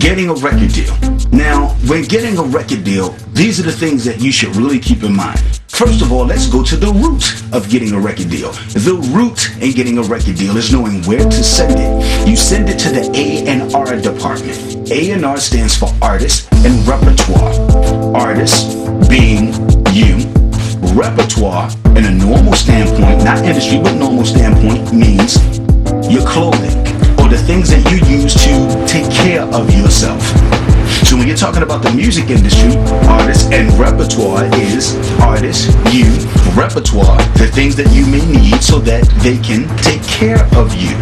Getting a record deal. Now, when getting a record deal, these are the things that you should really keep in mind. First of all, let's go to the root of getting a record deal. The root in getting a record deal is knowing where to send it. You send it to the A&R department. A&R stands for Artist and Repertoire. Artist being you. Repertoire, in a normal standpoint, not industry, but normal standpoint, means your clothing or the things that you use to take care of yourself. So when you're talking about the music industry, artist and repertoire is artist, you, repertoire, the things that you may need so that they can take care of you.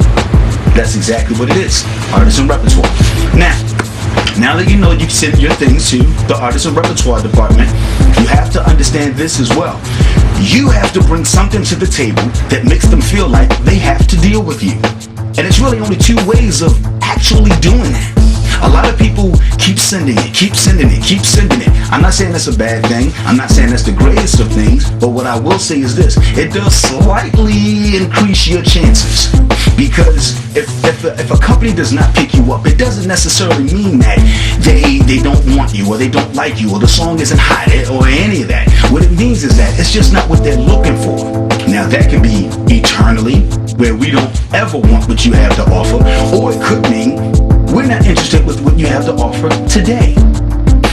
That's exactly what it is, artist and repertoire. Now that you know you can send your things to the artist and repertoire department, you have to understand this as well. You have to bring something to the table that makes them feel like they have to deal with you. And it's really only two ways of actually doing that. A lot of people keep sending it. I'm not saying that's a bad thing. I'm not saying that's the greatest of things. But what I will say is this. It does slightly increase your chances. Because if a company does not pick you up, it doesn't necessarily mean that they don't want you or they don't like you or the song isn't hot or any of that. What it means is that it's just not what they're looking for. Now that can be eternally, where we don't ever want what you have to offer. Or it could mean we're not interested with what you have to offer today.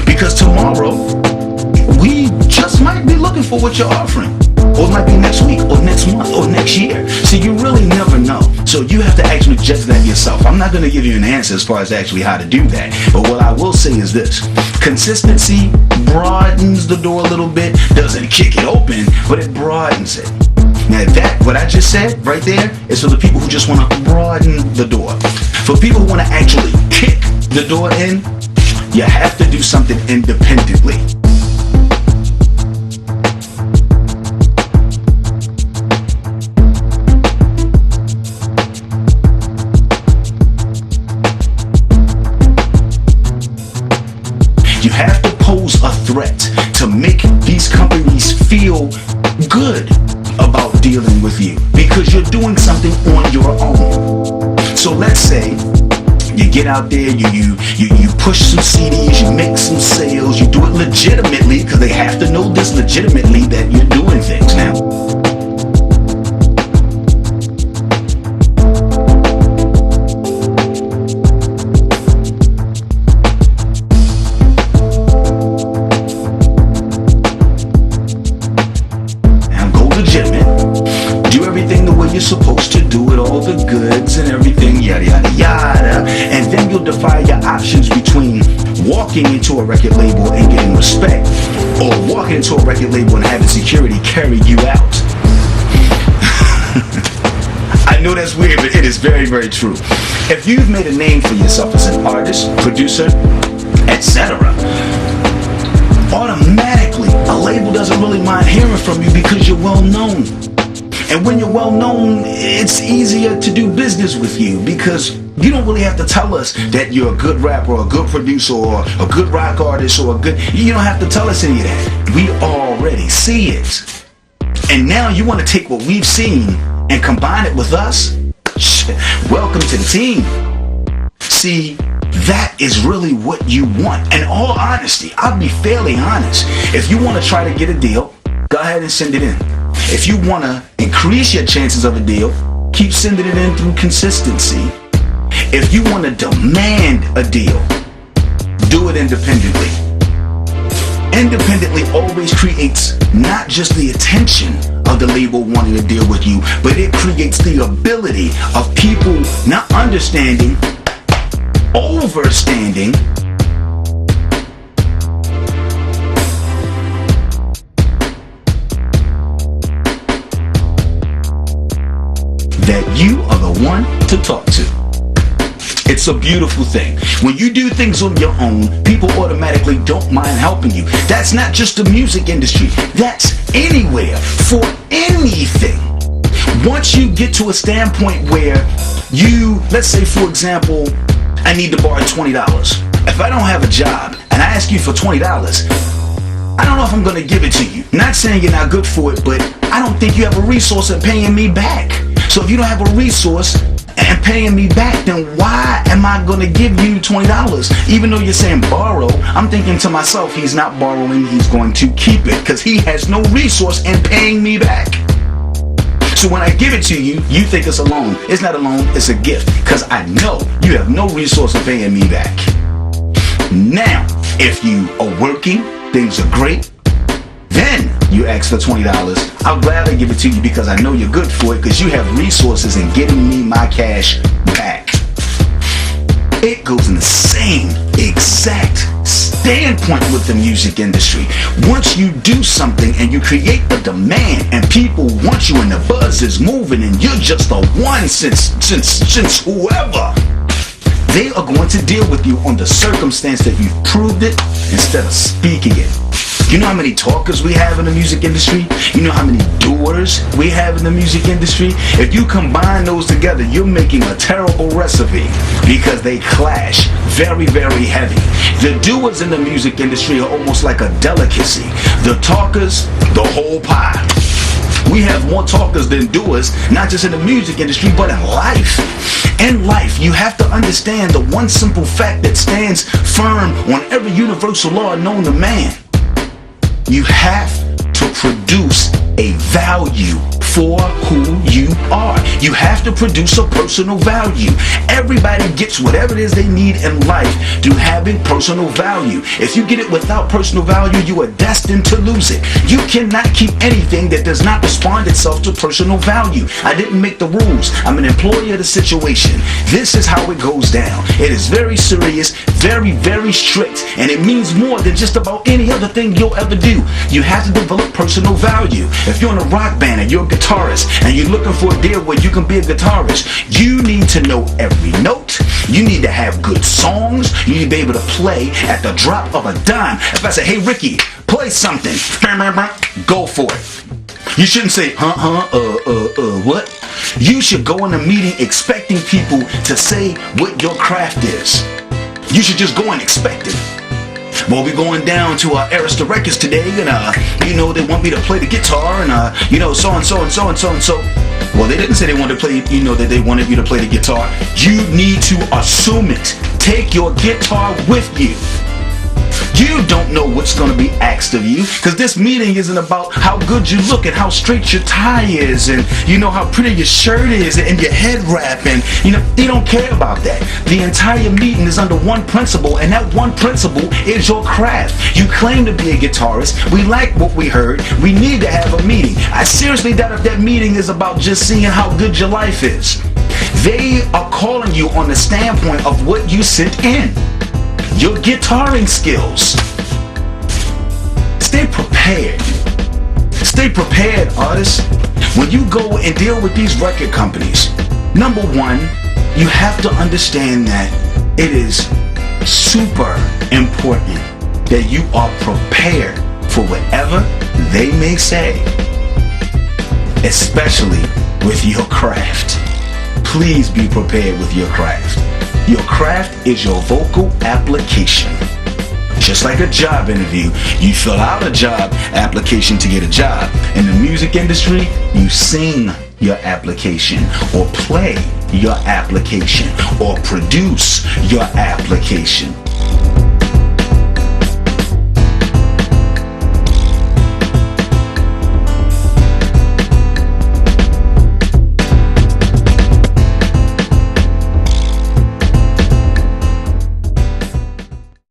Because tomorrow, we just might be looking for what you're offering. Or it might be next week, or next month, or next year. So you really never know. So you have to actually judge that yourself. I'm not going to give you an answer as far as actually how to do that. But what I will say is this. Consistency broadens the door a little bit. Doesn't kick it open, but it broadens it. Now that, what I just said right there, is for the people who just want to broaden the door. For people who want to actually kick the door in, you have to do something independently. You have to pose a threat to make these companies feel good about dealing with you because you're doing something on your own. So let's say you get out there, you push some CDs, you make some sales, you do it legitimately because they have to know this legitimately that you're doing things now. You're supposed to do it, all the goods and everything, yada yada yada, and then you'll define your options between walking into a record label and getting respect, or walking into a record label and having security carry you out. I know that's weird, but it is very, very true. If you've made a name for yourself as an artist, producer, etc., automatically a label doesn't really mind hearing from you because you're well known. And when you're well known, it's easier to do business with you because you don't really have to tell us that you're a good rapper or a good producer or a good rock artist or you don't have to tell us any of that. We already see it. And now you want to take what we've seen and combine it with us? Welcome to the team. See, that is really what you want. In all honesty, I'll be fairly honest. If you want to try to get a deal, go ahead and send it in. If you want to increase your chances of a deal, keep sending it in through consistency. If you want to demand a deal, do it independently. Independently always creates not just the attention of the label wanting to deal with you, but it creates the ability of people not understanding, overstanding, that you are the one to talk to. It's a beautiful thing. When you do things on your own, people automatically don't mind helping you. That's not just the music industry. That's anywhere, for anything. Once you get to a standpoint where you, let's say for example, I need to borrow $20. If I don't have a job and I ask you for $20, I don't know if I'm going to give it to you. Not saying you're not good for it, but I don't think you have a resource in paying me back. So if you don't have a resource and paying me back, then why am I going to give you $20? Even though you're saying borrow, I'm thinking to myself, he's not borrowing, he's going to keep it because he has no resource in paying me back. So when I give it to you, you think it's a loan. It's not a loan, it's a gift because I know you have no resource of paying me back. Now, if you are working, things are great, then you ask for $20. I'll gladly give it to you because I know you're good for it because you have resources in getting me my cash back. It goes in the same exact standpoint with the music industry. Once you do something and you create a demand and people want you and the buzz is moving and you're just the one since whoever, they are going to deal with you on the circumstance that you've proved it instead of speaking it. You know how many talkers we have in the music industry? You know how many doers we have in the music industry? If you combine those together, you're making a terrible recipe because they clash very, very heavy. The doers in the music industry are almost like a delicacy. The talkers, the whole pie. We have more talkers than doers, not just in the music industry, but in life. In life, you have to understand the one simple fact that stands firm on every universal law known to man. You have to produce a value for who you are. You have to produce a personal value. Everybody gets whatever it is they need in life to having personal value. If you get it without personal value, you are destined to lose it. You cannot keep anything that does not respond itself to personal value. I didn't make the rules. I'm an employee of the situation. This is how it goes down. It is very serious, very, very strict, and it means more than just about any other thing you'll ever do. You have to develop personal value. If you're in a rock band and you're a guitarist and you're looking for a deal where you can be a guitarist, you need to know every note. You need to have good songs. You need to be able to play at the drop of a dime. If I say, hey Ricky, play something, go for it. You shouldn't say, what? You should go in a meeting expecting people to say what your craft is. You should just go and expect it. Well, we're going down to Arista Records today, and they want me to play the guitar, and so and so and so and so and so. Well, they didn't say they wanted to play, that they wanted you to play the guitar. You need to assume it. Take your guitar with you. You don't know what's going to be asked of you because this meeting isn't about how good you look and how straight your tie is and how pretty your shirt is and your head wrap, and they don't care about that. The entire meeting is under one principle, and that one principle is your craft. You claim to be a guitarist. We like what we heard. We need to have a meeting. I seriously doubt if that meeting is about just seeing how good your life is. They are calling you on the standpoint of what you sent in. Your guitaring skills. Stay prepared. Stay prepared, artists. When you go and deal with these record companies, number one, you have to understand that it is super important that you are prepared for whatever they may say, especially with your craft. Please be prepared with your craft. Your craft is your vocal application. Just like a job interview, you fill out a job application to get a job. In the music industry, you sing your application, or play your application, or produce your application.